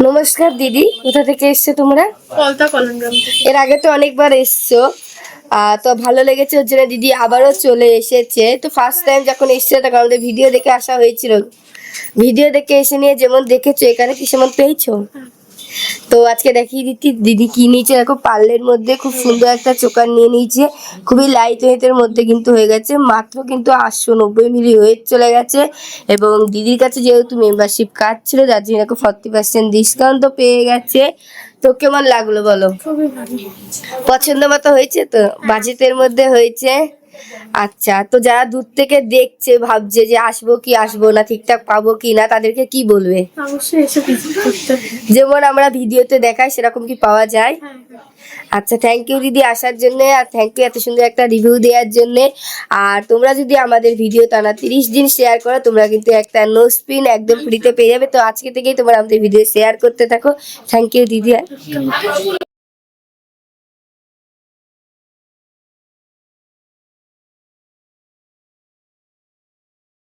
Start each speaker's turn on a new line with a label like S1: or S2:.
S1: নমস্কার দিদি, কোথা থেকে এসছো তোমরা?
S2: কলতা কলমগ্রাম থেকে।
S1: এর আগে তো অনেকবার এসছো, তো ভালো লেগেছে, ওর জন্য দিদি আবারও চলে এসেছে। তো ফার্স্ট টাইম যখন এসছে তখন আমাদের ভিডিও দেখে আসা হয়েছিল। ভিডিও দেখে এসে নিয়ে যেমন দেখেছো এখানে কি সেমন পেয়েছো। তো আজকে দেখিয়ে দিচ্ছি দিদি কি নিয়েছে। দেখো পার্লের মধ্যে খুব সুন্দর একটা চোকার নিয়ে নিয়েছে, খুবই লাইট ওয়েটের মধ্যে কিন্তু হয়ে গেছে। মাত্র কিন্তু 890 মিলি ওয়েট চলে গেছে। এবং দিদির কাছে যেহেতু মেম্বারশিপ কার্ড ছিল যার জন্য 40% ডিসকাউন্টও পেয়ে গেছে। তো কেমন লাগলো বলো?
S2: খুবই ভালো।
S1: পছন্দ মতো হয়েছে তো? বাজেটের মধ্যে হয়েছে? আচ্ছা, তো যারা দূর থেকে দেখছে ভাবছে যে আসবো কি আসবো না, ঠিকঠাক পাবো কি না, তাদেরকে কি বলবে?
S2: অবশ্যই এসে ভিজিট করতে।
S1: যেমন আমরা ভিডিওতে দেখাই সেরকম কি পাওয়া যায়?
S2: হ্যাঁ হ্যাঁ।
S1: আচ্ছা, থ্যাংক ইউ দিদি আসার জন্য, আর থ্যাংক ইউ এত সুন্দর একটা রিভিউ দেওয়ার জন্য। আর তোমরা যদি আমাদের ভিডিও টানা 30 দিন শেয়ার করো, তোমরা কিন্তু একটা নো স্পিন একদম ফ্রিতে পেয়ে যাবে। তো আজকে থেকেই তোমরা আমাদের ভিডিও শেয়ার করতে থাকো। থ্যাংক ইউ দিদি।